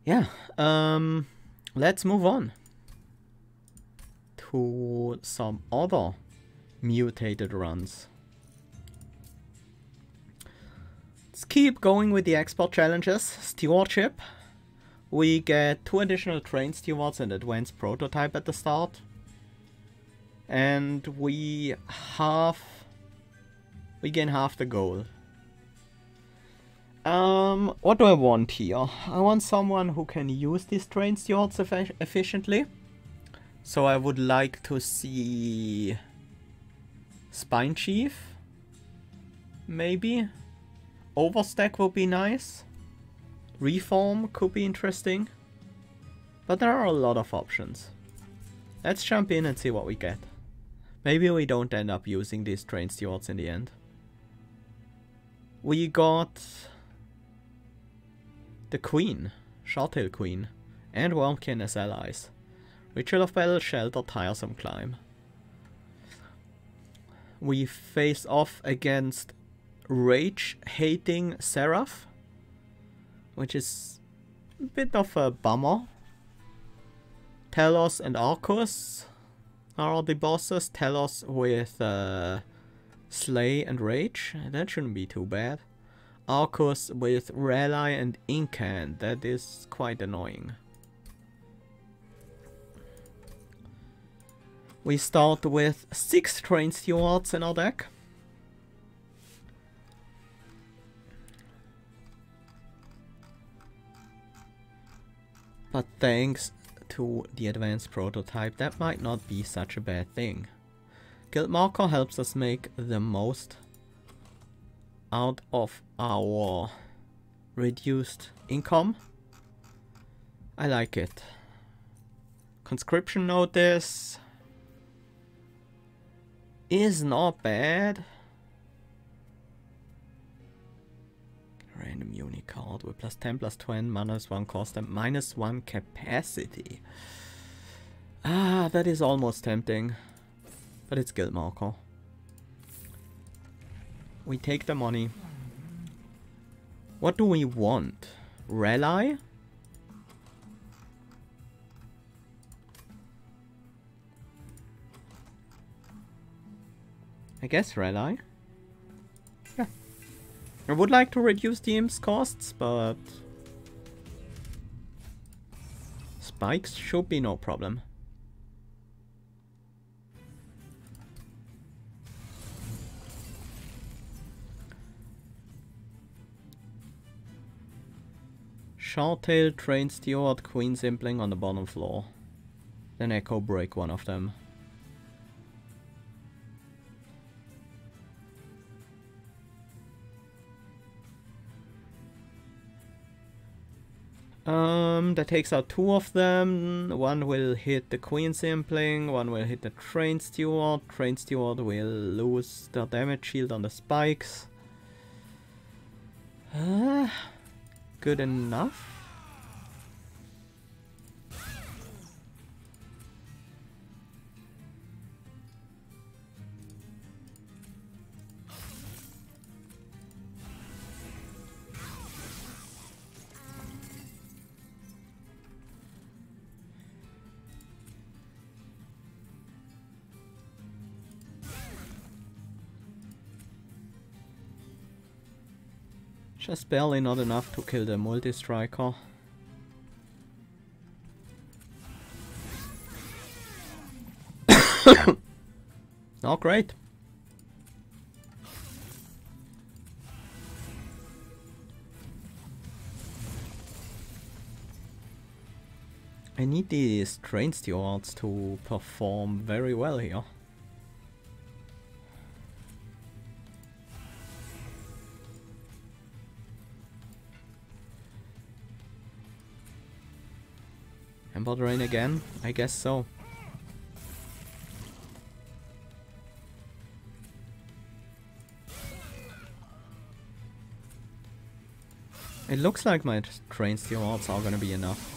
Yeah, let's move on to some other mutated runs. Let's keep going with the export challenges. Stewardship. We get 2 additional train stewards and advanced prototype at the start. And we gain half the gold. What do I want here? I want someone who can use these train stewards efficiently. So I would like to see Spine Chief, maybe. Overstack would be nice. Reform could be interesting. But there are a lot of options. Let's jump in and see what we get. Maybe we don't end up using these train stewards in the end. We got the Queen, Shardtail Queen, and Wurmkin as allies. Ritual of Battle, Shelter, Tiresome Climb. We face off against Rage-hating Seraph, which is a bit of a bummer. Telos and Arcus are the bosses. Telos with Slay and Rage, that shouldn't be too bad. Arcus with Rally and Incan, that is quite annoying. We start with 6 train stewards in our deck. But thanks to the advanced prototype, that might not be such a bad thing. Guild Marker helps us make the most out of our reduced income. I like it. Conscription Notice is not bad. Random uni card with +10, +10, -1 cost and -1 capacity. Ah, that is almost tempting. But it's Guild Marker. We take the money. What do we want? Rally? I guess Rally. Yeah. I would like to reduce the imp's costs, but spikes should be no problem. Shardtail, Train Steward, Queen Simpling on the bottom floor. Then Echo break one of them. That takes out 2 of them. One will hit the Queen Simpling, one will hit the Train Steward. Train Steward will lose the damage shield on the spikes. Good enough. Just barely not enough to kill the multi-striker. Oh, great. I need these train stewards to perform very well here. Ember Drain again? I guess so. It looks like my train stewards are gonna be enough.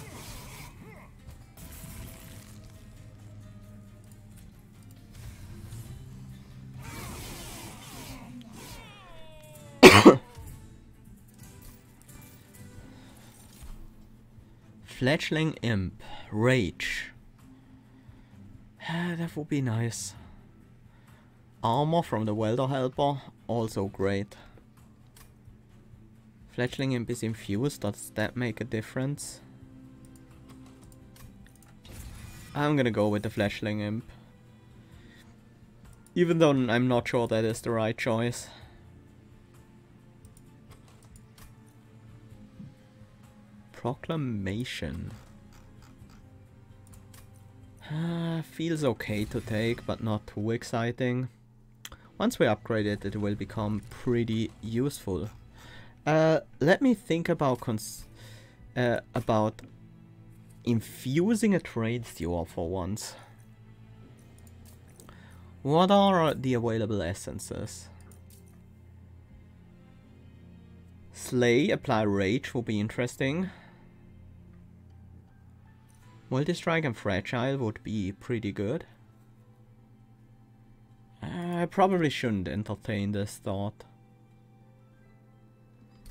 Fledgling Imp. Rage. That would be nice. Armor from the Welder Helper. Also great. Fledgling Imp is infused. Does that make a difference? I'm gonna go with the Fledgling Imp. Even though I'm not sure that is the right choice. Proclamation. Feels okay to take, but not too exciting. Once we upgrade it, it will become pretty useful. Let me think about infusing a trade steward for once. What are the available essences? Slay, apply rage will be interesting. Multi-strike and fragile would be pretty good. I probably shouldn't entertain this thought.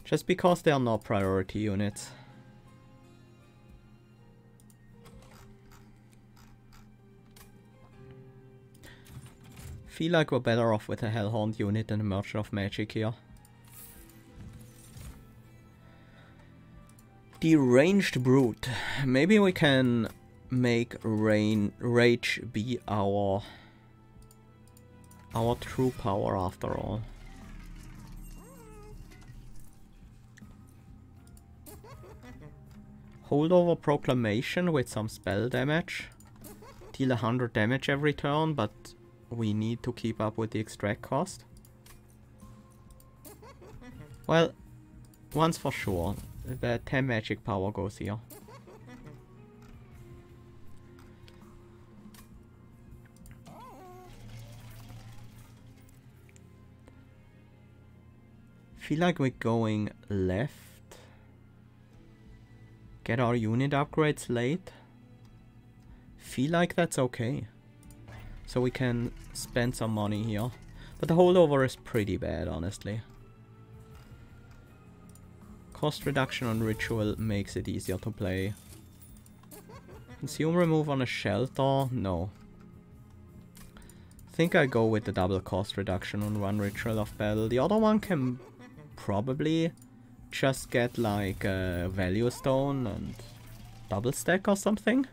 Just because they are not priority units. Feel like we're better off with a Hellhorned unit than a Merchant of Magic here. Deranged Brute. Maybe we can make Rage be our true power after all. Holdover Proclamation with some spell damage. Deal 100 damage every turn, but we need to keep up with the extract cost. Well, once for sure, the 10 magic power goes here. Feel like we're going left. Get our unit upgrades late. Feel like that's okay. So we can spend some money here. But the holdover is pretty bad, honestly. Cost reduction on ritual makes it easier to play. Consume remove on a shelter? No. I think I go with the double cost reduction on one ritual of battle. The other one can probably just get like a value stone and double stack or something.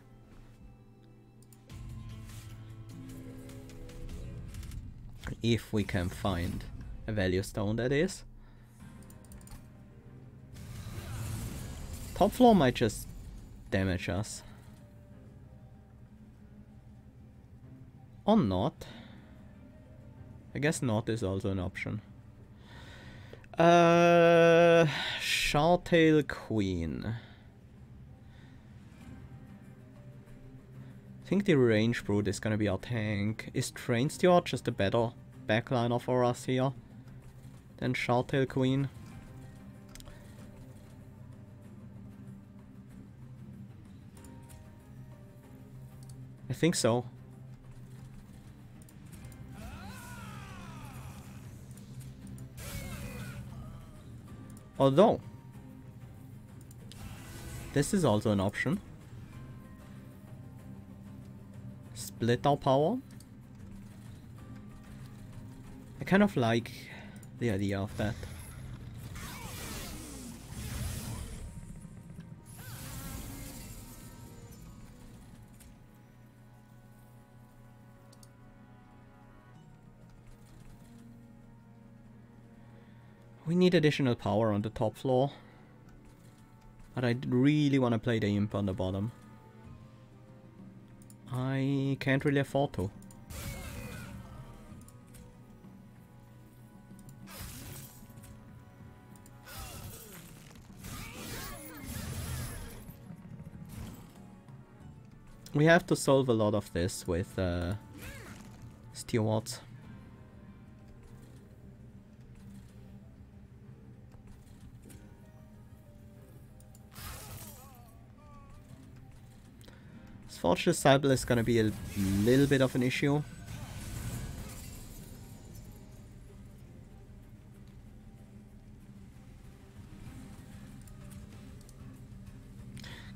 If we can find a value stone, that is. Top floor might just damage us. Or not. I guess not is also an option. Shardtail Queen. I think the Range Brute is gonna be our tank. Is Train Steward just a better backliner for us here than Shardtail Queen? I think so. Although, this is also an option. Split our power. I kind of like the idea of that. We need additional power on the top floor. But I really want to play the Imp on the bottom. I can't really afford to. We have to solve a lot of this with stewards. Forge Disciple is gonna be a little bit of an issue.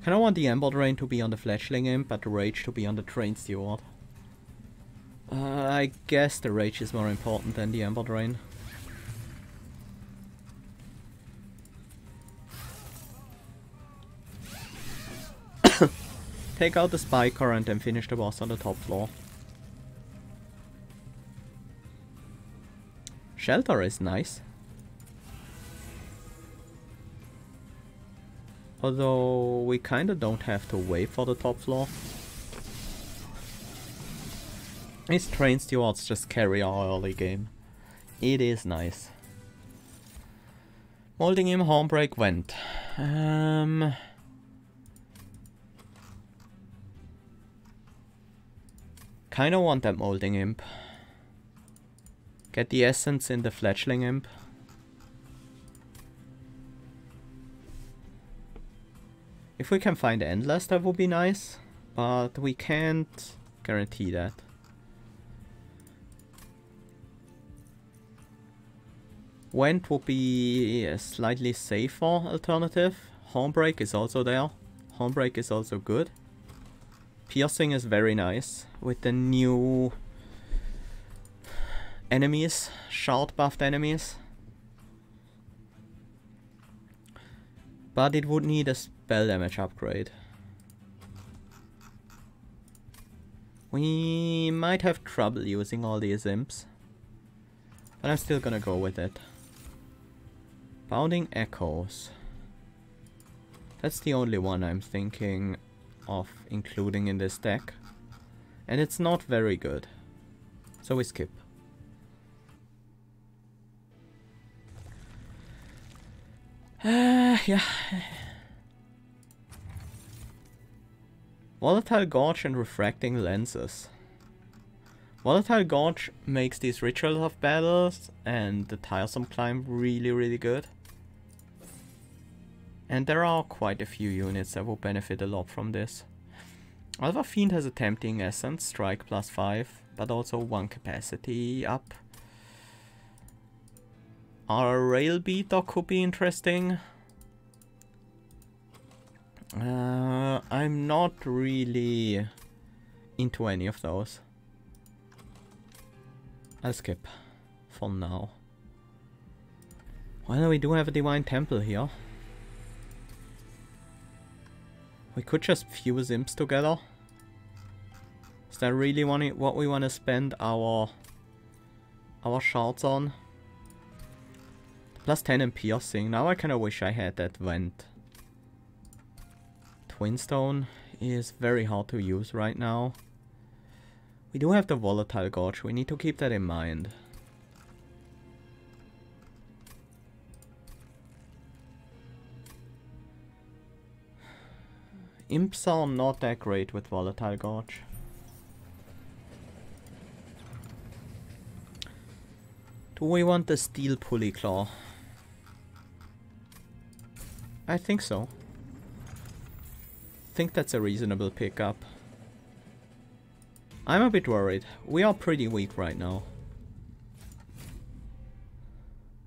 Kinda want the Ember Drain to be on the Fledgling Imp, but the Rage to be on the Train Steward. I guess the Rage is more important than the Ember Drain. Take out the Spiker and then finish the boss on the top floor. Shelter is nice. Although we kinda don't have to wait for the top floor. These Train Stewards just carry our early game. It is nice. Molding him, Hornbreak went. Kinda want that Molding Imp. Get the Essence in the Fledgling Imp. If we can find Endless, that would be nice. But we can't guarantee that. Went would be a slightly safer alternative. Hornbreak is also there. Hornbreak is also good. Piercing is very nice with the new enemies, shard buffed enemies. But it would need a spell damage upgrade. We might have trouble using all these imps. But I'm still gonna go with it. Bounding Echoes. That's the only one I'm thinking of including in this deck. And it's not very good. So we skip. Yeah. Volatile Gorge and Refracting Lenses. Volatile Gorge makes these Rituals of Battles and the Tiresome Climb really good. And there are quite a few units that will benefit a lot from this. Alpha Fiend has a Tempting Essence, Strike +5, but also 1 capacity up. Our Rail Beater could be interesting. I'm not really into any of those. I'll skip for now. Well, we do have a Divine Temple here. We could just fuse imps together. Is that really what we want to spend our shards on? +10 in piercing. Now I kinda wish I had that vent. Twinstone is very hard to use right now. We do have the Volatile Gorge. We need to keep that in mind. Imps are not that great with Volatile Gorge. Do we want the Steel Pulley Claw? I think so. I think that's a reasonable pickup. I'm a bit worried. We are pretty weak right now.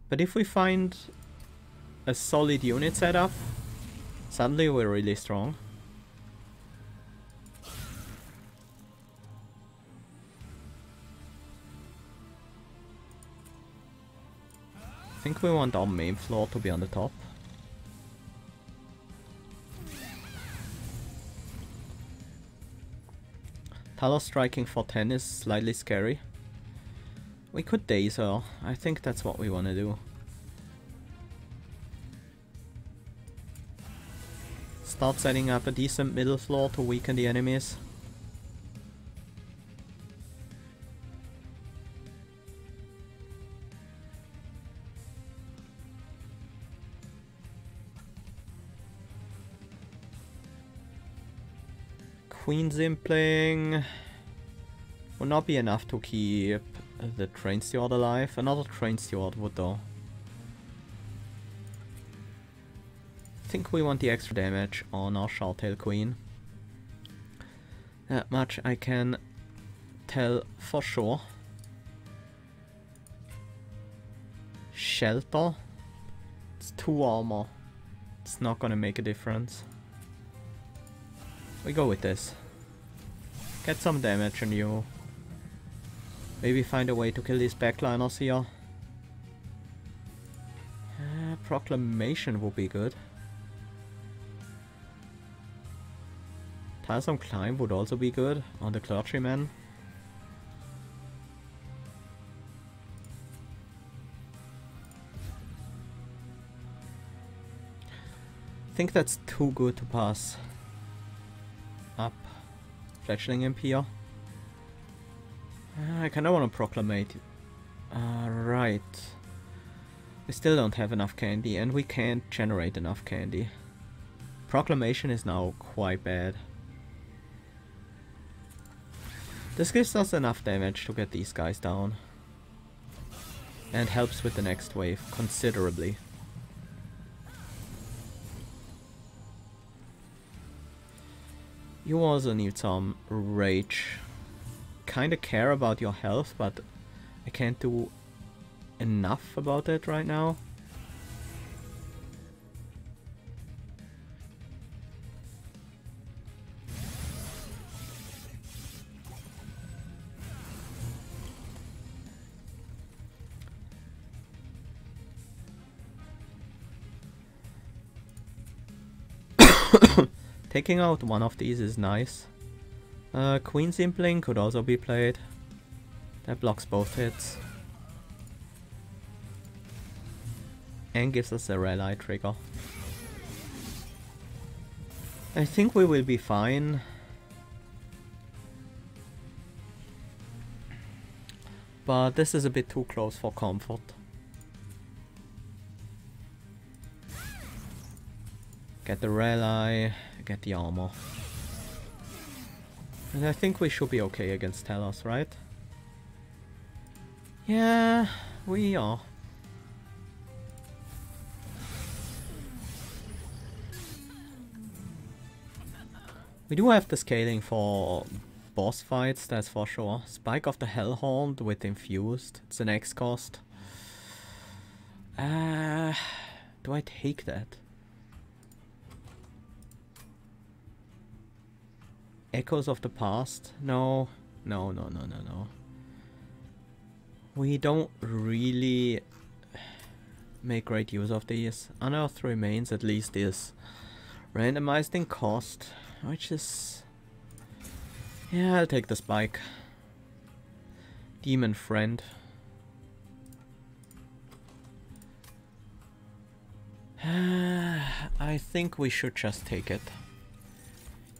But if we find a solid unit setup, suddenly we're really strong. I think we want our main floor to be on the top. Talos striking for 10 is slightly scary. We could daze her. I think that's what we want to do. Start setting up a decent middle floor to weaken the enemies. Queen Zimpling would not be enough to keep the Train Steward alive. Another Train Steward would though. I think we want the extra damage on our Shardtail Queen. That much I can tell for sure. Shelter. It's 2 armor. It's not gonna make a difference. We go with this. Get some damage on you. Maybe find a way to kill these backliners here. Proclamation would be good. Tiresome Climb would also be good on the clergyman. I think that's too good to pass up. Fledgling Imp here. I kinda wanna proclamate. Right. We still don't have enough candy and we can't generate enough candy. Proclamation is now quite bad. This gives us enough damage to get these guys down. And helps with the next wave considerably. You also need some rage. Kinda care about your health, but I can't do enough about it right now. Taking out one of these is nice. Queen's Impling could also be played. That blocks both hits. And gives us a rally trigger. I think we will be fine. But this is a bit too close for comfort. Get the rally, get the armor. And I think we should be okay against Telos, right? Yeah, we are. We do have the scaling for boss fights, that's for sure. Spike of the Hellhorned with Infused. It's an X cost. Do I take that? Echoes of the Past? No. No. We don't really make great use of these. Unearthed Remains at least is randomized in cost, which is... yeah, I'll take the Spike. Demon Friend. I think we should just take it.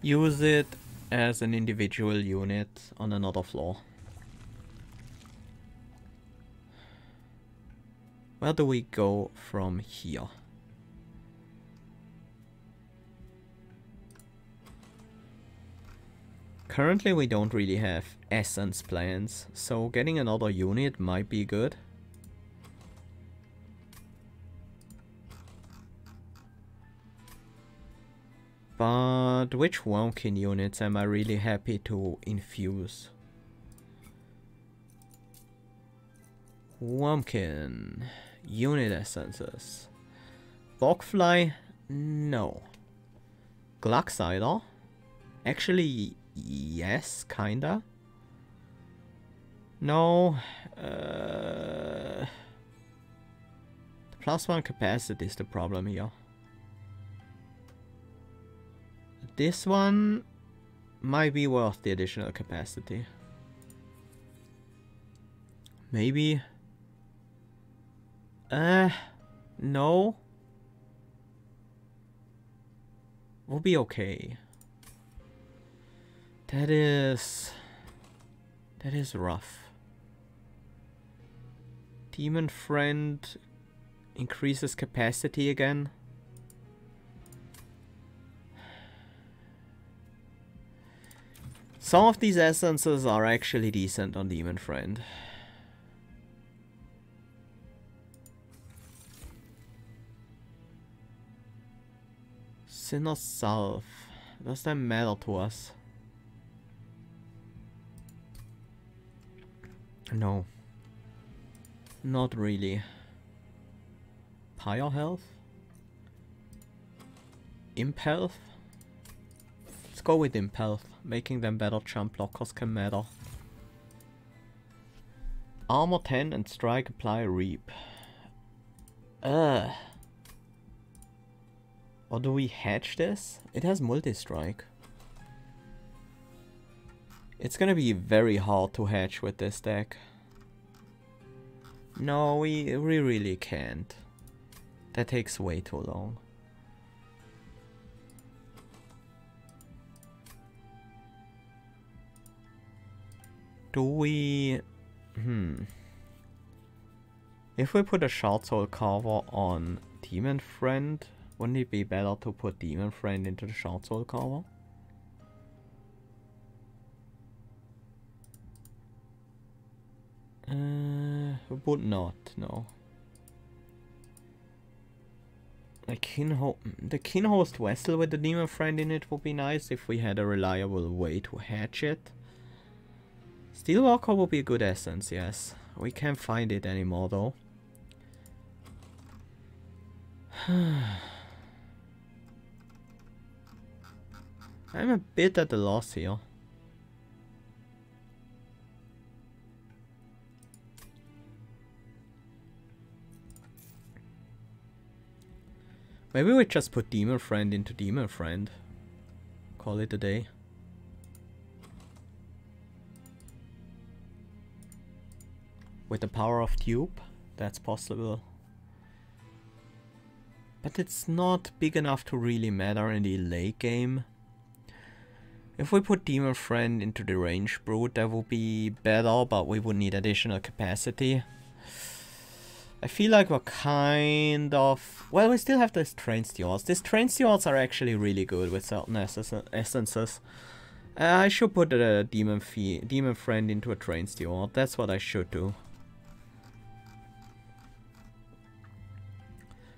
Use it as an individual unit on another floor. Where do we go from here? Currently we don't really have essence plans, so getting another unit might be good. But which Wurmkin units am I really happy to infuse? Wurmkin. Unit essences. Bogfly? No. Gluxider? Actually, yes, kinda. No. The +1 capacity is the problem here. This one might be worth the additional capacity. Maybe. No. We'll be okay. That is rough. Demon Friend increases capacity again. Some of these essences are actually decent on Demon Friend. Sinner Salve. Does that matter to us? No. Not really. Pyre Health? Imp Health? Let's go with Impel. Making them better jump blockers can matter. Armor 10 and strike apply reap. Or do we hatch this? It has multi-strike. It's gonna be very hard to hatch with this deck. No, we really can't. That takes way too long. Do we... If we put a Shard Soul Carver on Demon Friend, wouldn't it be better to put Demon Friend into the Shard Soul Carver? Would not, no. The Kinhost Vessel with the Demon Friend in it would be nice if we had a reliable way to hatch it. Steelwalker would be a good essence, yes. We can't find it anymore though. I'm a bit at a loss here. Maybe we just put Demon Friend into Demon Friend. Call it a day. With the power of Tube, that's possible. But it's not big enough to really matter in the late game. If we put Demon Friend into the Range Brute, that would be better, but we would need additional capacity. I feel like we're kind of... Well, we still have these Train Stewards. These Train Stewards are actually really good with certain essences. I should put a Demon Friend into a Train Steward. That's what I should do.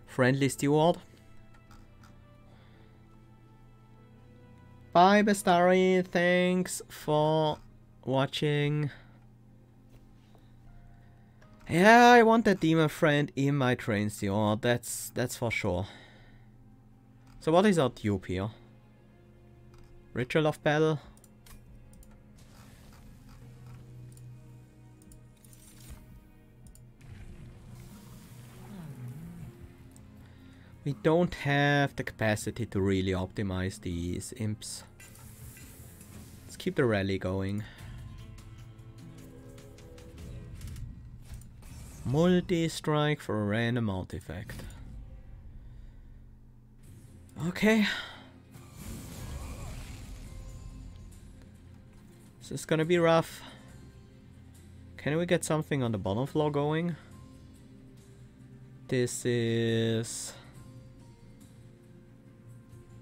Friendly Steward. Bye, Bestari. Thanks for watching. Yeah, I want that Demon Friend in my Train Steward. That's for sure. So what is our dupe here? Ritual of Battle. We don't have the capacity to really optimize these imps. Let's keep the rally going. Multi-strike for a random artifact. Okay. This is gonna be rough. Can we get something on the bottom floor going? This is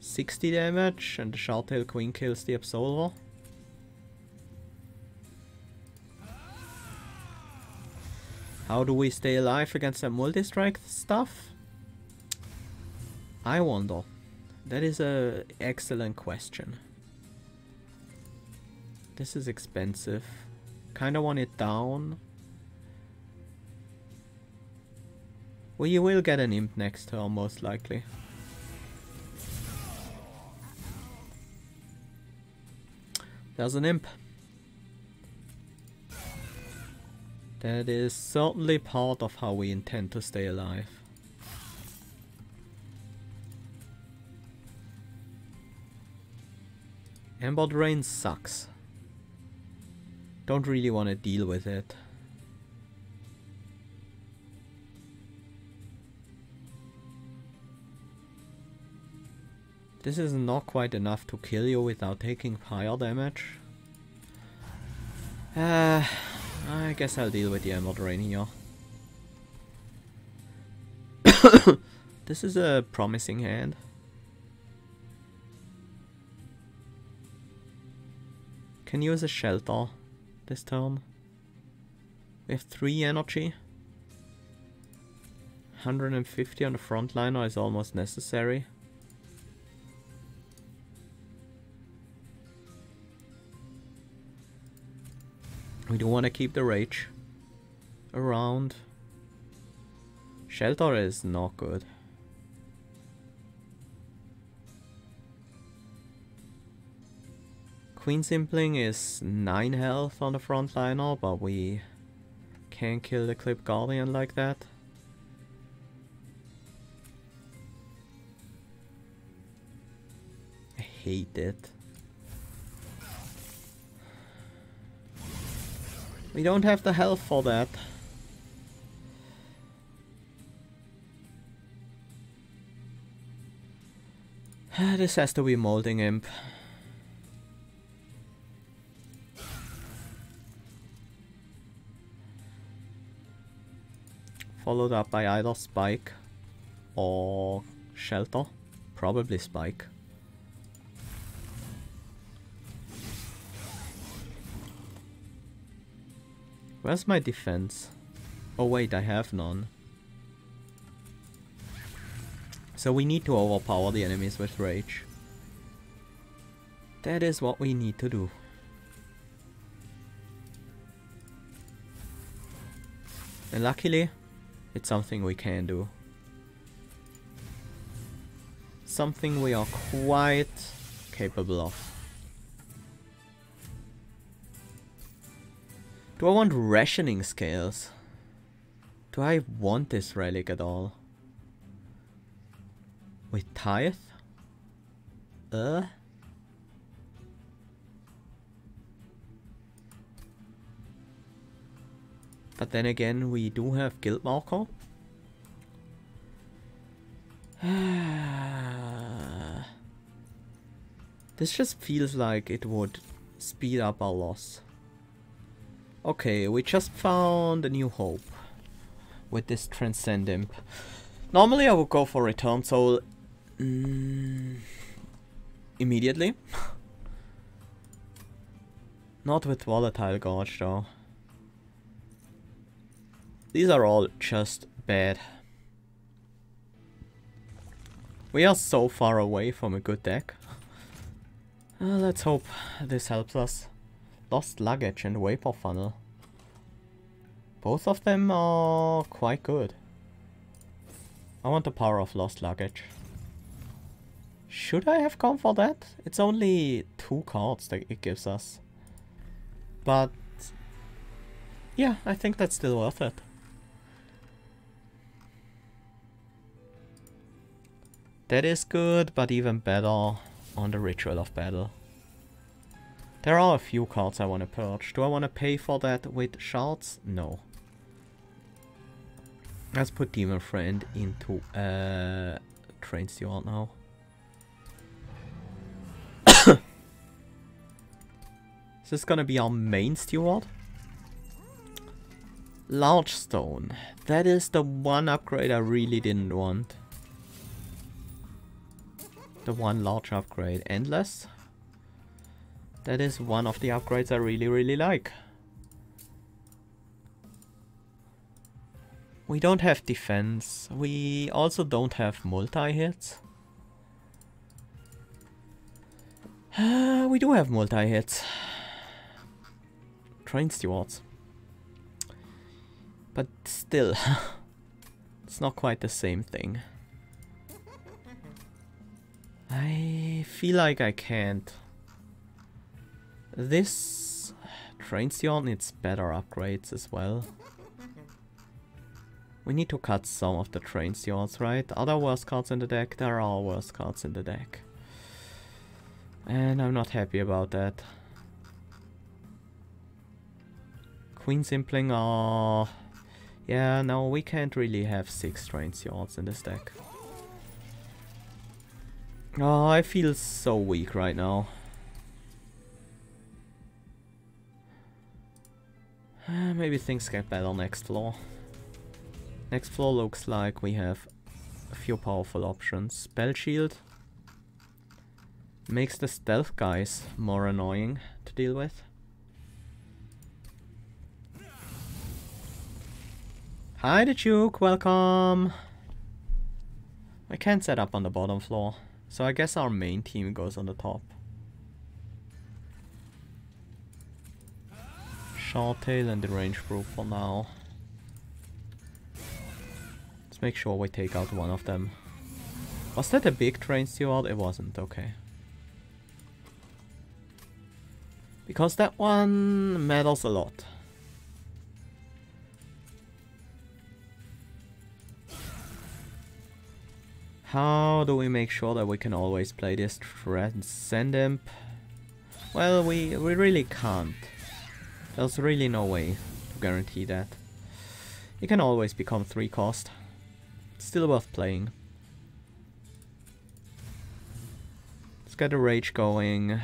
60 damage and the Shardtail Queen kills the Absolver. How do we stay alive against that multi-strike stuff? I wonder. That is an excellent question. This is expensive. Kinda want it down. We will get an imp next turn, most likely. There's an imp. That is certainly part of how we intend to stay alive. Embered Rain sucks. Don't really want to deal with it. This is not quite enough to kill you without taking higher damage. I guess I'll deal with the Embered Rain here. This is a promising hand. Can use a shelter this turn. We have 3 energy. 150 on the frontliner is almost necessary. We do want to keep the rage around. Shelter is not good. Queen Simpling is 9 health on the frontliner, but we can't kill the Clip Guardian like that. I hate it. We don't have the health for that. This has to be Molding Imp. Followed up by either Spike or Shelter. Probably Spike. Where's my defense? Oh wait, I have none. So we need to overpower the enemies with rage. That is what we need to do. And luckily, it's something we can do. Something we are quite capable of. Do I want rationing scales? Do I want this relic at all? With Tithe? But then again, we do have Guild Marker. This just feels like it would speed up our loss. Okay, we just found a new hope with this Transcend Imp. Normally I would go for Return Soul immediately. Not with Volatile Gorge though. These are all just bad. We are so far away from a good deck. Let's hope this helps us. Lost Luggage and Vapor Funnel. Both of them are quite good. I want the power of Lost Luggage. Should I have gone for that? It's only 2 cards that it gives us. But yeah, I think that's still worth it. That is good, but even better on the Ritual of Battle. There are a few cards I want to purge. Do I want to pay for that with Shards? No. Let's put Demon Friend into Train Steward now. Is this gonna be our main Steward? Large Stone. That is the one upgrade I really didn't want. The one large upgrade. Endless. That is one of the upgrades I really like. We don't have defense. We also don't have multi-hits. We do have multi-hits. Train Stewards. But still, it's not quite the same thing. I feel like I can't. This Train Steward needs better upgrades as well. We need to cut some of the Train Stewards, right? Are there worse cards in the deck? There are worse cards in the deck. And I'm not happy about that. Queen Simpling are... Yeah, no, we can't really have 6 Train Stewards in this deck. Oh, I feel so weak right now. Maybe things get better next floor. Next floor looks like we have a few powerful options. Spell Shield makes the stealth guys more annoying to deal with. Hi the Duke, welcome! I can't set up on the bottom floor, so I guess our main team goes on the top. Shorttail and the range group for now. Let's make sure we take out one of them. Was that a big Train Steward? It wasn't, okay. Because that one matters a lot. How do we make sure that we can always play this Transcend Imp? Well, we really can't. There's really no way to guarantee that. It can always become 3 cost. Still worth playing. Let's get a rage going.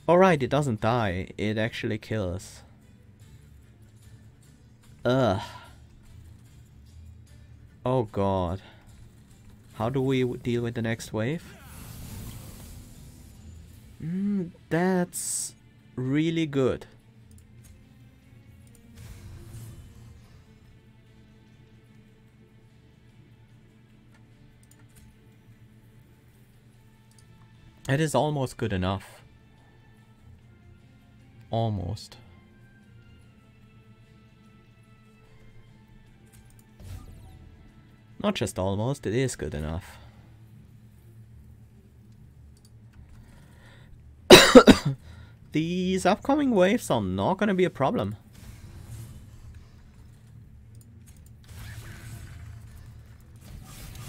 Alright, it doesn't die. It actually kills. Ugh. Oh god. How do we deal with the next wave? That's really good. It is almost good enough. Almost. Not just almost, it is good enough. These upcoming waves are not gonna be a problem.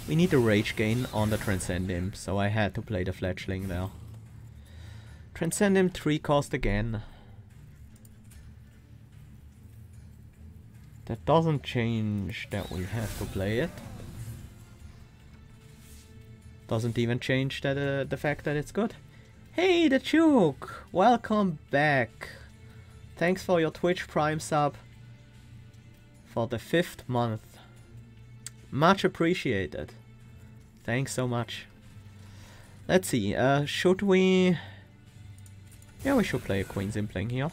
We need a rage gain on the Transcend Imp, so I had to play the Fledgling there. Transcend Imp 3 cost again. That doesn't change that we have to play it. Doesn't even change that the fact that it's good. Hey, the Duke! Welcome back. Thanks for your Twitch Prime sub for the 5th month. Much appreciated. Thanks so much. Let's see, should we... Yeah, we should play a Queen's Impling here.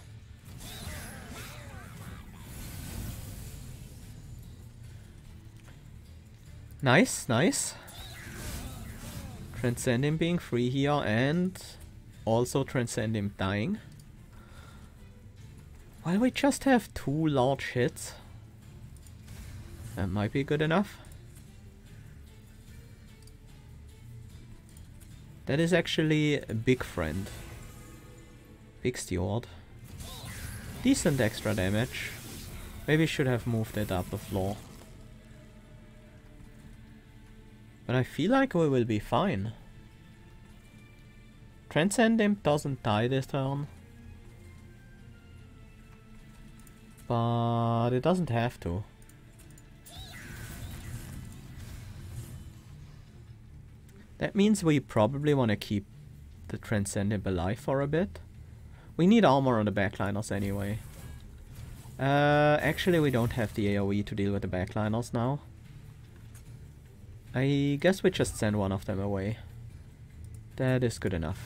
Nice, nice. Transcend him being free here and also Transcend him dying. Well, we just have 2 large hits. That might be good enough. That is actually a big friend. Big Steward. Decent extra damage. Maybe should have moved it up the floor. But I feel like we will be fine. Transcend Imp doesn't die this turn. But it doesn't have to. That means we probably want to keep the Transcend Imp alive for a bit. We need armor on the backliners anyway. Actually we don't have the AoE to deal with the backliners now. I guess we just send one of them away. That is good enough.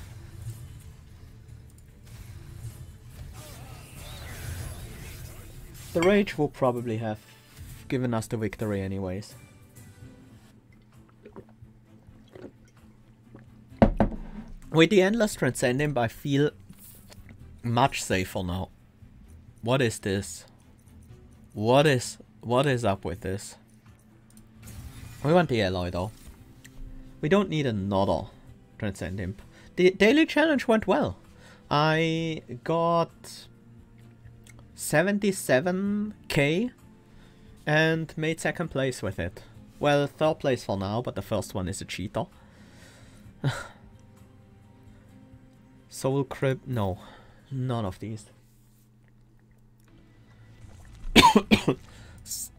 The rage will probably have given us the victory anyways. With the Endless Transcend Imp, I feel much safer now. What is this? What is up with this? We want the alloy though. We don't need another Transcend Imp. The daily challenge went well. I got 77k and made 2nd place with it. Well, 3rd place for now, but the first one is a cheater. Soul Crib, no. None of these.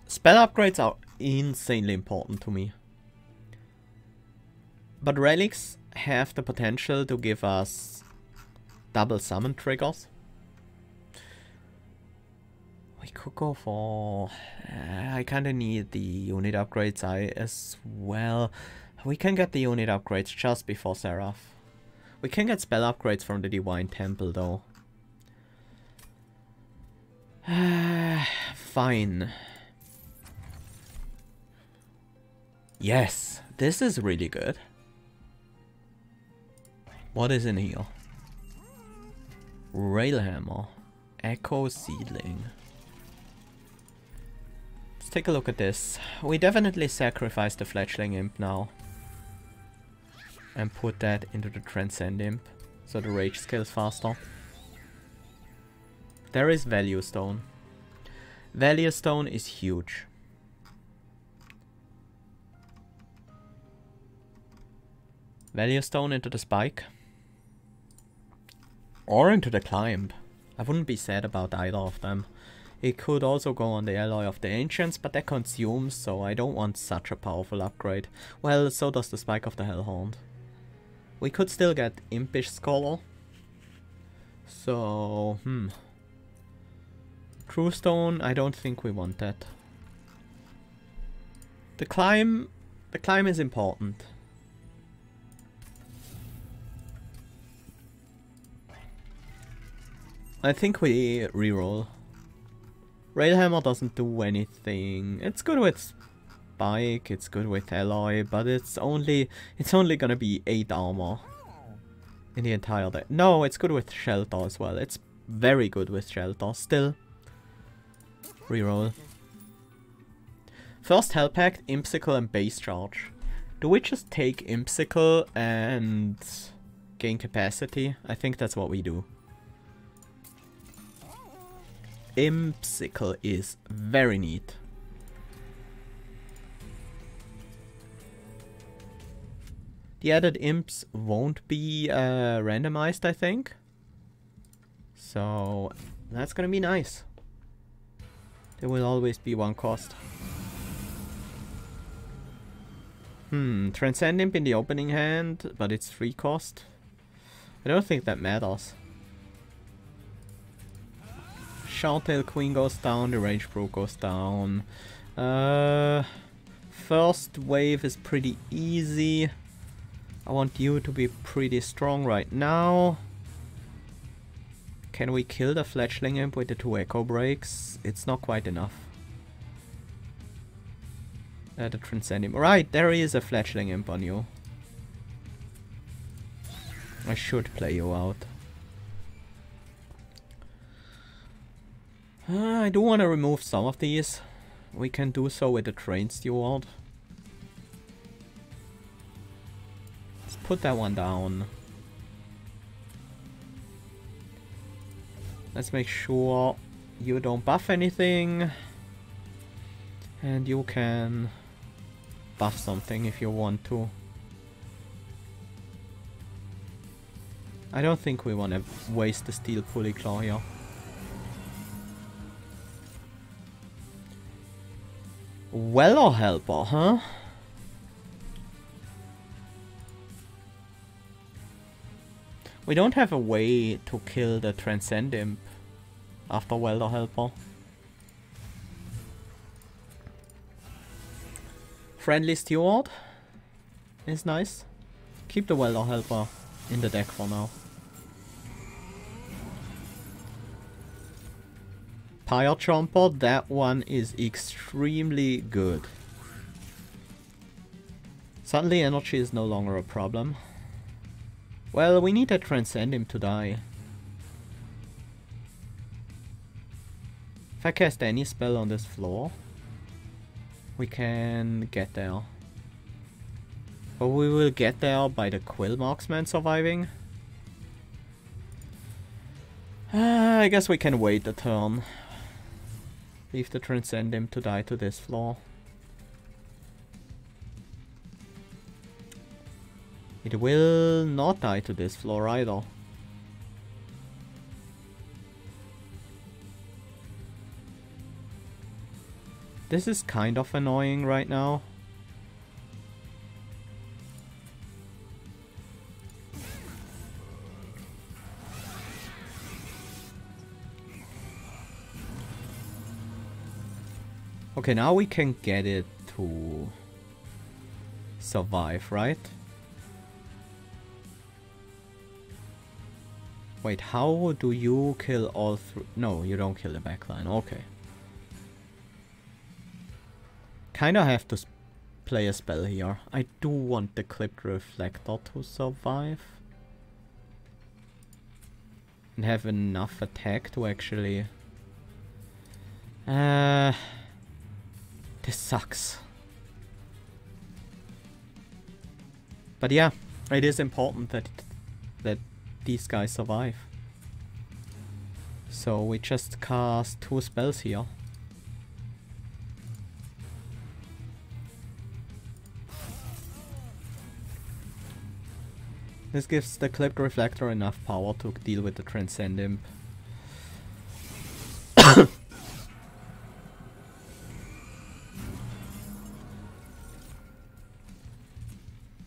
Spell upgrades are insanely important to me. But relics have the potential to give us double summon triggers. We could go for... I kinda need the unit upgrades as well. We can get the unit upgrades just before Seraph. We can get spell upgrades from the Divine Temple though. Fine. Yes, this is really good. What is in here? Railhammer. Echo Seedling. Let's take a look at this. We definitely sacrificed the Fledgling Imp now. And put that into the Transcend Imp, so the rage scales faster. There is Value Stone. Value Stone is huge. Value Stone into the Spike. Or into the Climb. I wouldn't be sad about either of them. It could also go on the Alloy of the Ancients, but that consumes, so I don't want such a powerful upgrade. Well, so does the Spike of the Hellhorned. We could still get Impish Scholar. So, True Stone, I don't think we want that. The climb is important. I think we reroll. Railhammer doesn't do anything. It's good with Spike, it's good with Alloy, but it's only gonna be 8 armor in the entire day. No, it's good with Shelter as well. It's very good with Shelter. Still. Reroll. First Hell Pact, Impsicle and Base Charge. Do we just take Impsicle and gain capacity? I think that's what we do. Impsicle is very neat. The added imps won't be randomized, I think. So that's gonna be nice. There will always be one cost. Transcend Imp in the opening hand, but it's 3 cost. I don't think that matters. Shoutail Queen goes down, the Rage Brew goes down. First wave is pretty easy. I want you to be pretty strong right now. Can we kill the Fletchling Imp with the 2 Echo Breaks? It's not quite enough. The Transcend Imp. Right, there is a Fletchling Imp on you. I should play you out. I do want to remove some of these. We can do so with the Train Steward. Let's put that one down. Let's make sure you don't buff anything. And you can buff something if you want to. I don't think we want to waste the Steel Pulley Claw here. Weller Helper, huh? We don't have a way to kill the Transcend Imp after Welder Helper. Friendly Steward is nice. Keep the Welder Helper in the deck for now. Pyre Chomper, that one is extremely good. Suddenly energy is no longer a problem. Well, we need to Transcend him to die. If I cast any spell on this floor, we can get there. But we will get there by the Quill Marksman surviving. I guess we can wait a turn. Leave the Transcend him to die to this floor. It will not die to this floor either. This is kind of annoying right now. Okay, now we can get it to survive, right? Wait, how do you kill all three? No, you don't kill the backline. Okay. Kinda have to play a spell here. I do want the Clipped Reflector to survive. And have enough attack to actually... this sucks. But yeah, It is important that these guys survive. So we just cast 2 spells here. This gives the clipped reflector enough power to deal with the Transcend Imp.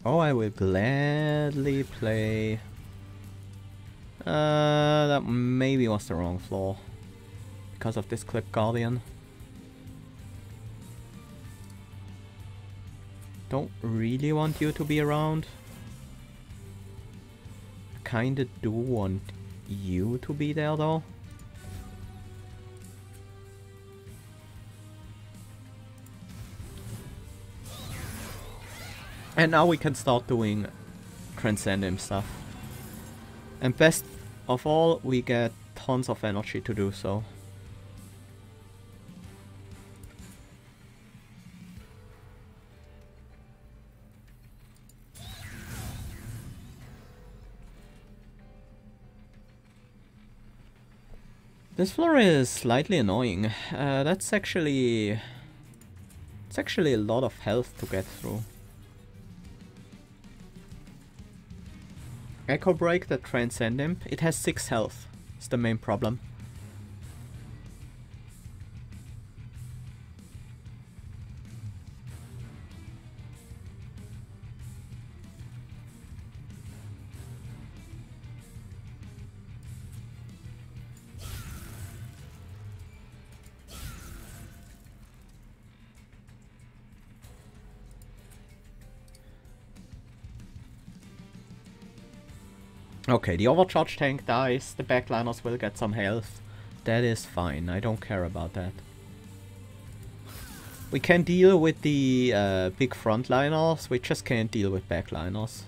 Oh, I will gladly play... that maybe was the wrong floor. Because of this Clip Guardian. Don't really want you to be around. Kinda do want you to be there though. And now we can start doing Transcendent stuff. And best of all, we get tons of energy to do so. This floor is slightly annoying. It's actually a lot of health to get through. Echo Break that Transcend Imp. It has 6 health. It's the main problem. Okay, the overcharge tank dies, the backliners will get some health. That is fine, I don't care about that. We can deal with the big frontliners, we just can't deal with backliners.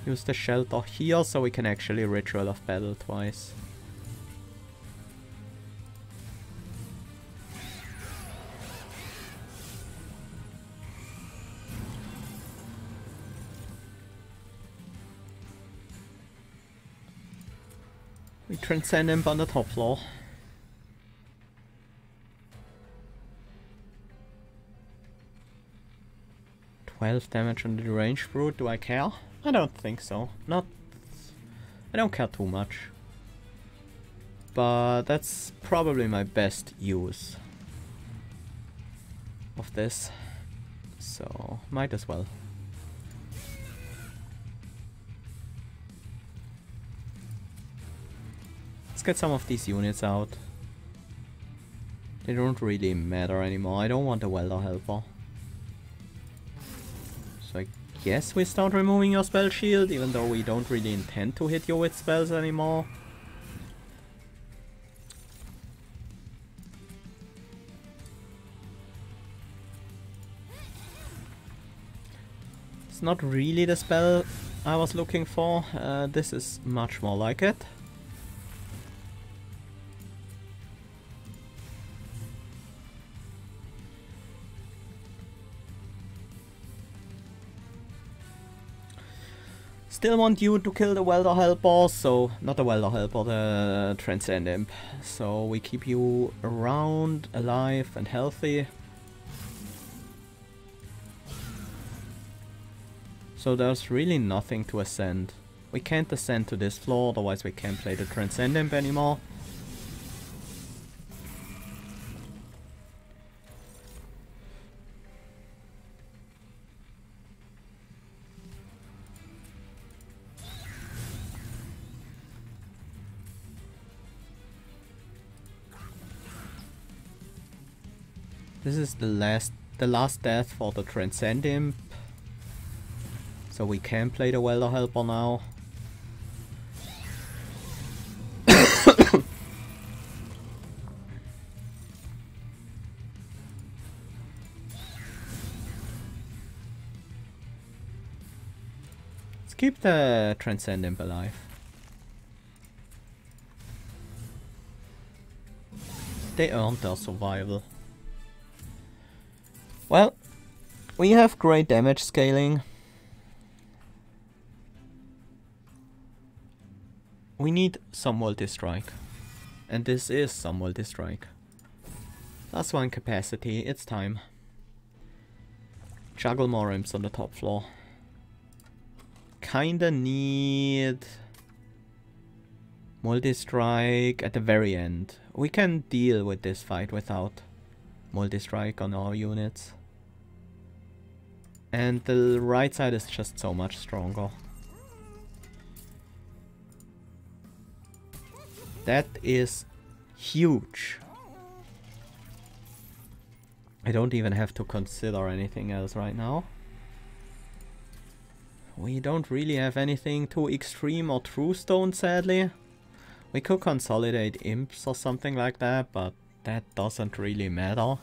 Use the shelter here so we can actually Ritual of Battle twice. We Transcend Imp on the top floor. $12 damage on the Deranged Brute, do I care? I don't think so. I don't care too much. But that's probably my best use of this. So, might as well. Let's get some of these units out. They don't really matter anymore. I don't want a Welder Helper. So I guess we start removing your spell shield, even though we don't really intend to hit you with spells anymore. It's not really the spell I was looking for. This is much more like it. Still want you to kill the Welder Helper, so... not the Welder Helper, the Transcend Imp. So we keep you around, alive and healthy. So there's really nothing to ascend. We can't ascend to this floor, otherwise we can't play the Transcend Imp anymore. This is the last death for the Transcend Imp. So we can play the Welder Helper now. Let's keep the Transcend Imp alive. They earned their survival. Well, we have great damage scaling. We need some multi-strike. And this is some multi-strike. Plus 1 capacity, it's time. Juggle more imps on the top floor. Kinda need multi-strike at the very end. We can deal with this fight without multi-strike on our units. And the right side is just so much stronger. That is huge. I don't even have to consider anything else right now. We don't really have anything too extreme or true stone, sadly. We could consolidate imps or something like that, but that doesn't really matter.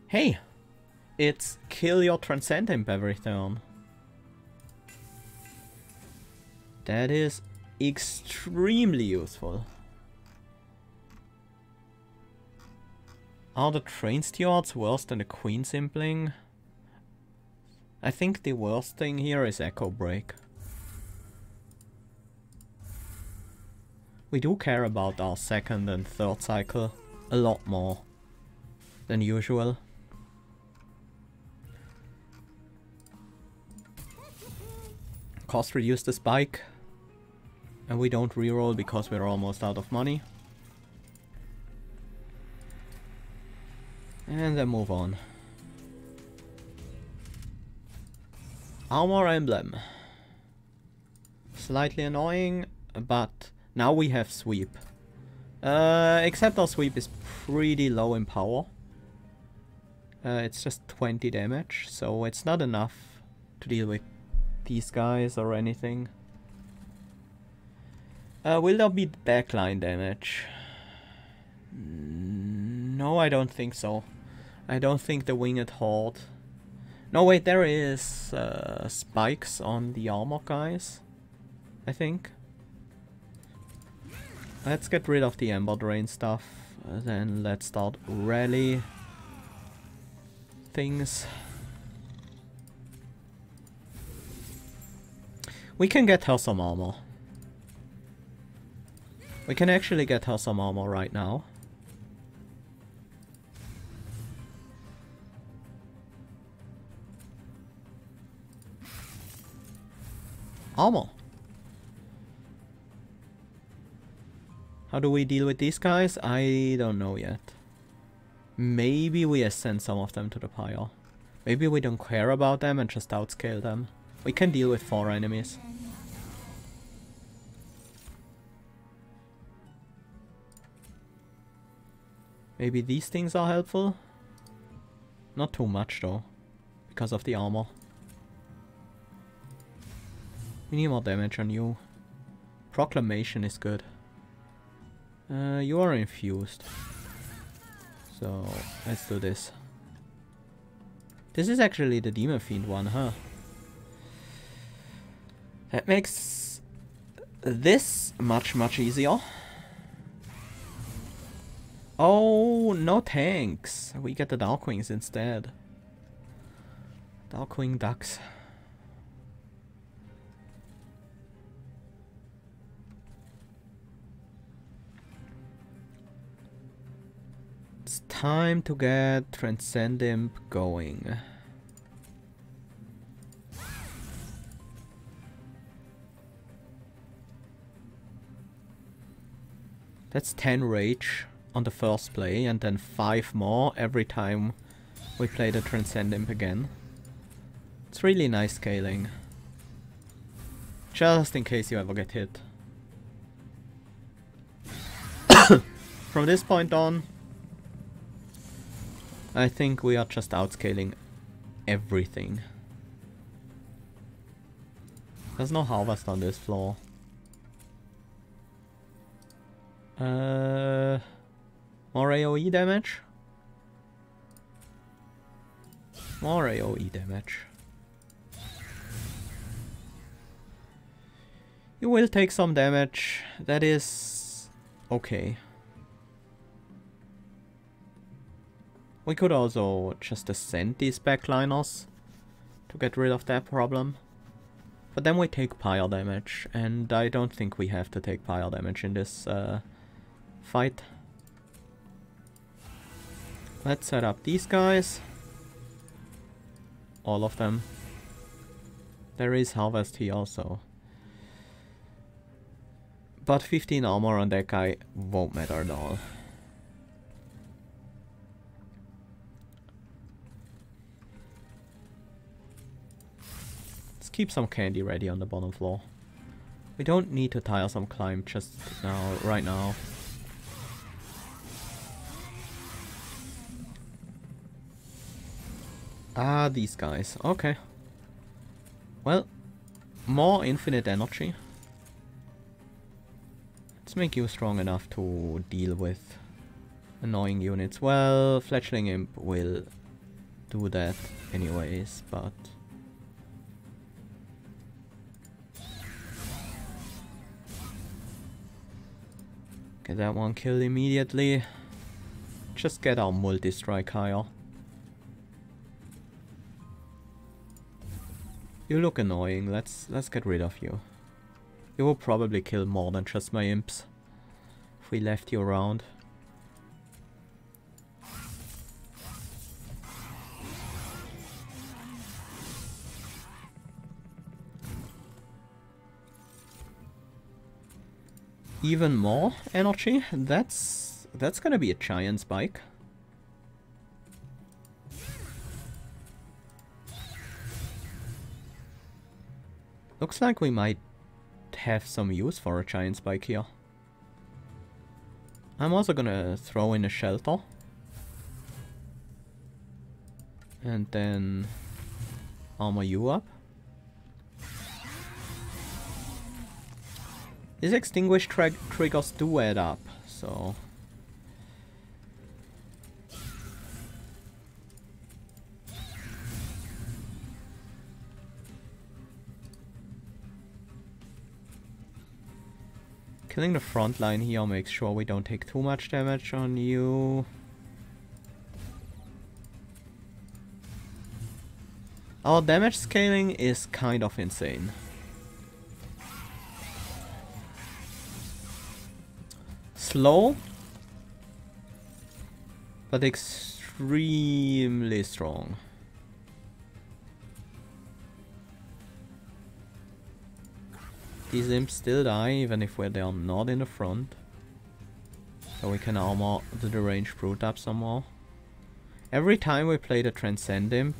Hey! It's kill your Transcend Imp every turn. That is extremely useful. Are the Train Stewards worse than the Queen Simpling? I think the worst thing here is Echo Break. We do care about our second and third cycle a lot more than usual. Cost reduce the spike. And we don't reroll because we're almost out of money. And then move on. Armor Emblem. Slightly annoying, but now we have sweep. Except our sweep is pretty low in power. It's just 20 damage, so it's not enough to deal with these guys or anything. Will there be backline damage? No, I don't think so. I don't think the Winged Horde... No, wait, there is spikes on the armor guys, I think. Let's get rid of the Ember Drain stuff. Then let's start rally things. We can get her some armor. We can actually get her some armor right now. Armor. How do we deal with these guys? I don't know yet. Maybe we ascend some of them to the pyre. Maybe we don't care about them and just outscale them. We can deal with 4 enemies. Maybe these things are helpful? Not too much though, because of the armor. We need more damage on you. Proclamation is good. You are infused. So, let's do this. This is actually the Demon Fiend one, huh? That makes this much easier. Oh, no tanks. We get the Darkwings instead. Darkwing Ducks. It's time to get Transcend Imp going. That's 10 rage on the first play, and then 5 more every time we play the Transcend Imp again. It's really nice scaling. Just in case you ever get hit. From this point on, I think we are just outscaling everything. There's no harvest on this floor. More AoE damage? More AoE damage. You will take some damage. That is Okay. We could also just ascend these backliners to get rid of that problem. But then we take pyre damage, and I don't think we have to take pyre damage in this fight. Let's set up these guys. All of them. There is Harvest here also. But 15 armor on that guy won't matter at all. Let's keep some candy ready on the bottom floor. We don't need to tire some climb just now, right now. Ah, these guys. Okay. Well, more infinite energy. Let's make you strong enough to deal with annoying units. Well, Fletchling Imp will do that anyways, but... Get that one killed immediately. Just get our multi-strike higher. You look annoying, let's get rid of you. You will probably kill more than just my imps if we left you around. Even more energy? That's gonna be a giant spike. Looks like we might have some use for a giant spike here. I'm also gonna throw in a shelter. And then armor you up. These extinguish triggers do add up, so... Killing the front line here makes sure we don't take too much damage on you. Our damage scaling is kind of insane. Slow, but extremely strong. These imps still die even if they are not in the front. So we can armor the deranged brute up some more. Every time we play the Transcend Imp,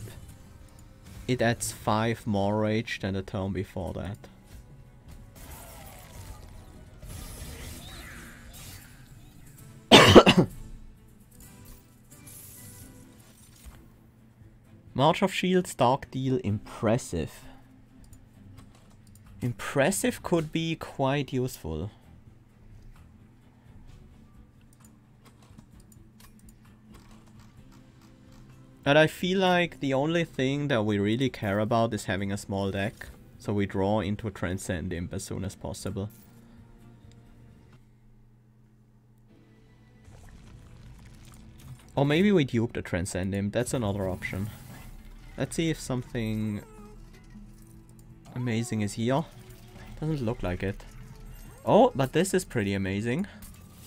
it adds 5 more rage than the turn before that. March of Shields, Dark Deal, impressive. Impressive could be quite useful. And I feel like the only thing that we really care about is having a small deck. So we draw into Transcend Imp as soon as possible. Or maybe we dupe the Transcend Imp, that's another option. Let's see if something amazing is here. Doesn't look like it. Oh, but this is pretty amazing.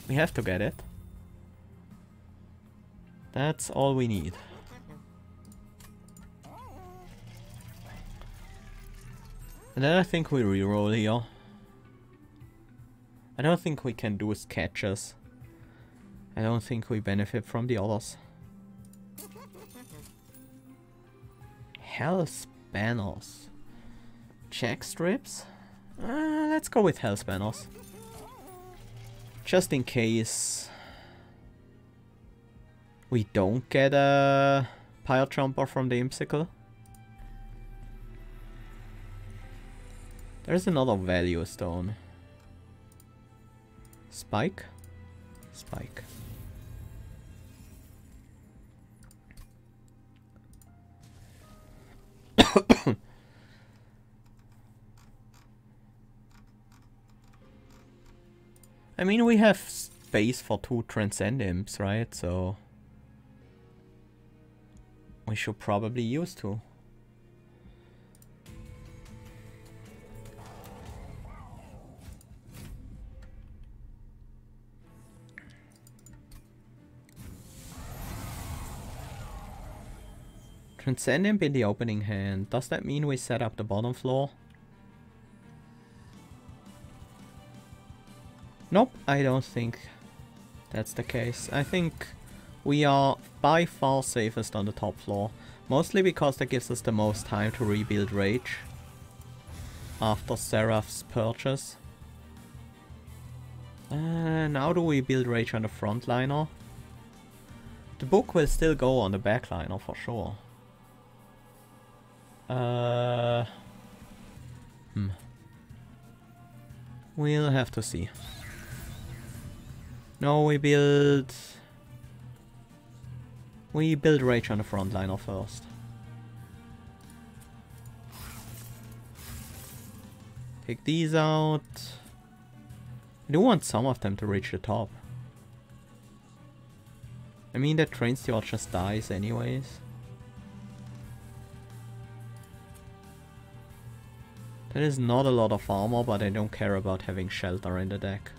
We have to get it. That's all we need. And then I think we reroll here. I don't think we can do sketches. I don't think we benefit from the others. Hell's Banners. Check strips? Let's go with Hell's Banners. Just in case we don't get a Pyre Jumper from the Impsicle. There's another value stone. Spike? Spike. I mean, we have space for 2 Transcend Imps, right? So we should probably use 2. Transcend Imp in the opening hand. Does that mean we set up the bottom floor? Nope, I don't think that's the case. I think we are by far safest on the top floor. Mostly because that gives us the most time to rebuild Rage after Seraph's purchase. Now do we build Rage on the frontliner? The book will still go on the backliner for sure. We'll have to see. No, we build Rage on the frontliner first. Take these out. I do want some of them to reach the top. I mean, that Train Steward just dies anyways. That is not a lot of armor, but I don't care about having shelter in the deck.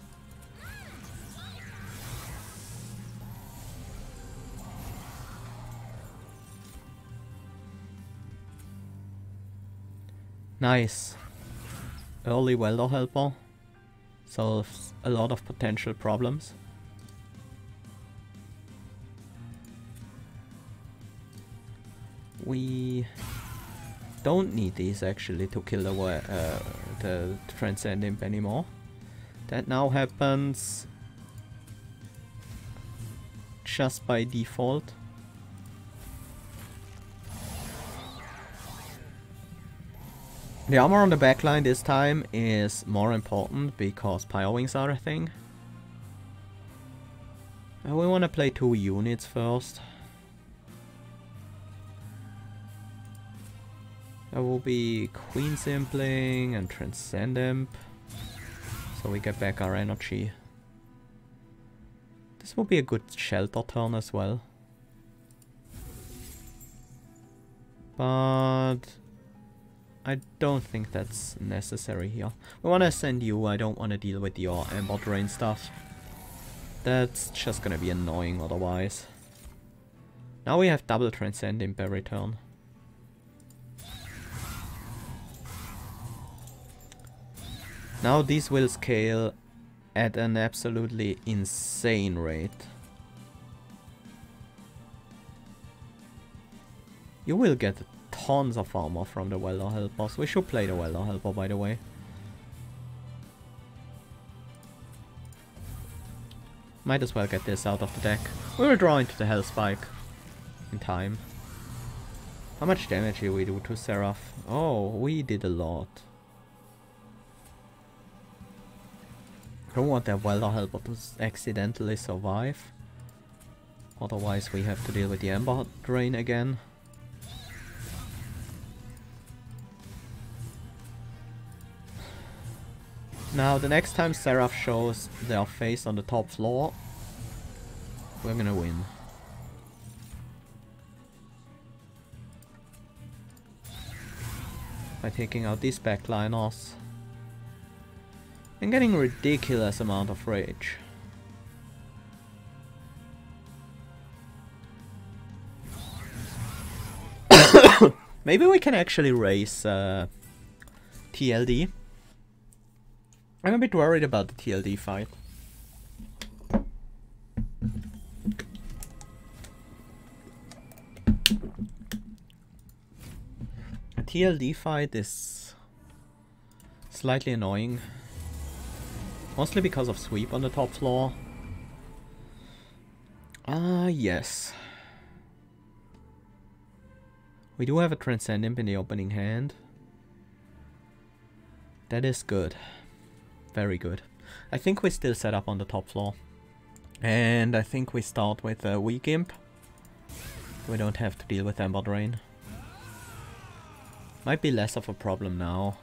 Nice. Early Welder Helper solves a lot of potential problems. We don't need these actually to kill the Transcend Imp anymore. That now happens just by default. The armor on the backline this time is more important because Pyre Wings are a thing. And we want to play 2 units first. That will be Queen Simpling and Transcend Imp. So we get back our energy. This will be a good shelter turn as well. But I don't think that's necessary here. We want to send you, I don't want to deal with your Ember Drain stuff. That's just gonna be annoying otherwise. Now we have double Transcend Imp every turn. Now these will scale at an absolutely insane rate. You will get tons of armor from the Welder Helpers. We should play the Welder Helper, by the way. Might as well get this out of the deck. We will draw into the Hell Spike in time. How much damage did we do to Seraph? Oh, we did a lot. I don't want that Welder Helper to accidentally survive. Otherwise we have to deal with the Ember Drain again. Now the next time Seraph shows their face on the top floor, we're gonna win. By taking out these backliners. And getting a ridiculous amount of rage. Maybe we can actually raise TLD. I'm a bit worried about the TLD fight. A TLD fight is slightly annoying. Mostly because of sweep on the top floor. Yes. We do have a Transcend Imp in the opening hand. That is good. Very good. I think we still set up on the top floor. And I think we start with a weak Imp. We don't have to deal with Ember Drain. Might be less of a problem now.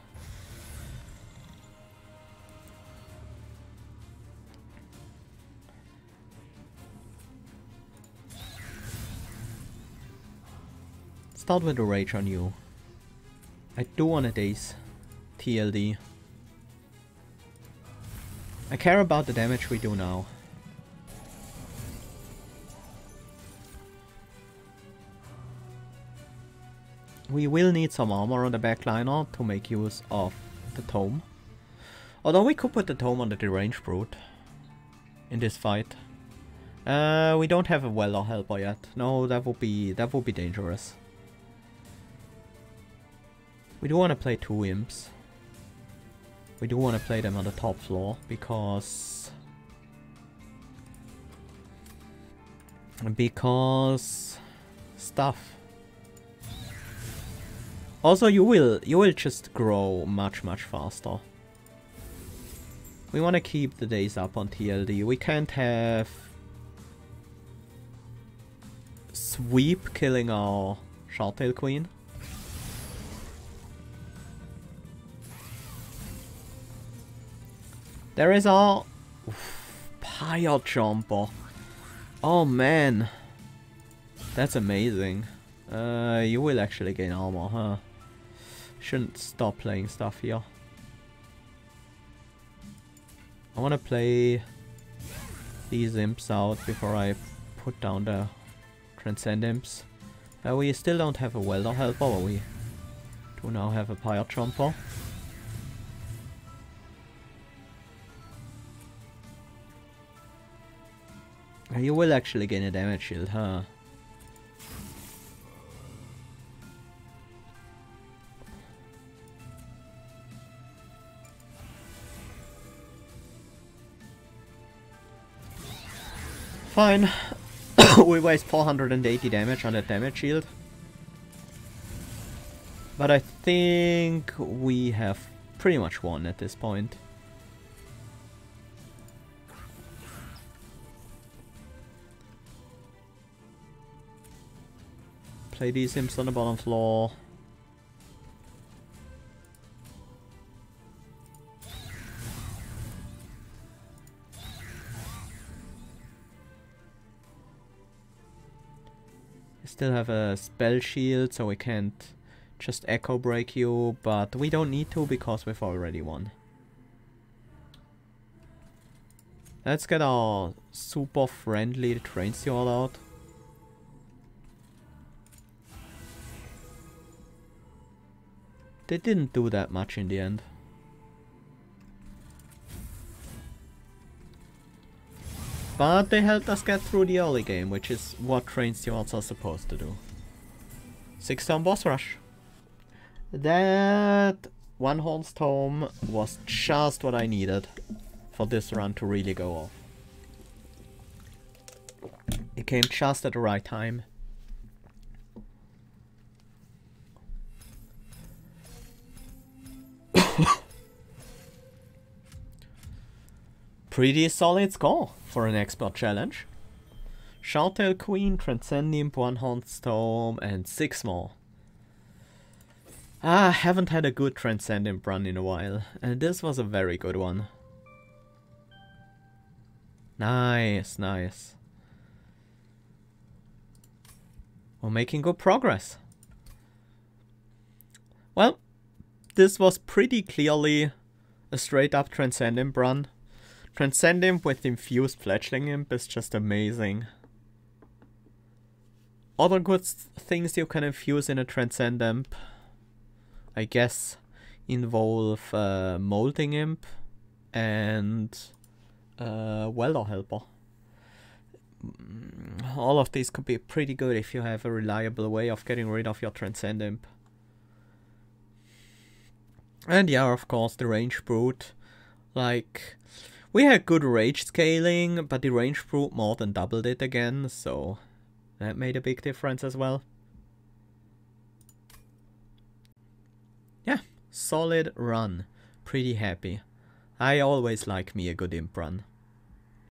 start with a rage on you. I do want a daze. TLD. I care about the damage we do now. We will need some armor on the backliner to make use of the tome. Although we could put the tome on the deranged brute in this fight. We don't have a Welder helper yet. No, that would be dangerous. We do want to play 2 imps. We do want to play them on the top floor because stuff. Also, you will just grow much faster. We want to keep the days up on TLD. We can't have Sweep killing our Shardtail Queen. There is our Pyre Jumper. Oh man, that's amazing. You will actually gain armor, huh? Shouldn't stop playing stuff here. I want to play these imps out before I put down the Transcend imps. We still don't have a Welder helper, but we do now have a Pyre Jumper. You will actually gain a damage shield, huh? Fine. We waste 480 damage on that damage shield. But I think we have pretty much won at this point. Play these imps on the bottom floor. Still have a spell shield, so we can't just echo break you, but we don't need to because we've already won. Let's get our super friendly train steward out. They didn't do that much in the end. But they helped us get through the early game, which is what train stewards are supposed to do. 6-turn boss rush. That one Horn's Tome was just what I needed for this run to really go off. It came just at the right time. Pretty solid score for an expert challenge. Shardtail Queen, Transcend Imp, one Horn's Tome, and 6 more. I haven't had a good Transcend Imp run in a while, and this was a very good one. Nice, nice. We're making good progress. Well, this was pretty clearly a straight up Transcend Imp run. Transcend Imp with infused Fledgling Imp is just amazing. Other good things you can infuse in a Transcend Imp, I guess, involve Molding Imp and Welder Helper. All of these could be pretty good if you have a reliable way of getting rid of your Transcend Imp. And yeah, of course, the Range Brute. Like, we had good rage scaling, but the Range Brute more than doubled it again, so that made a big difference as well. Yeah, solid run. Pretty happy. I always like me a good imp run.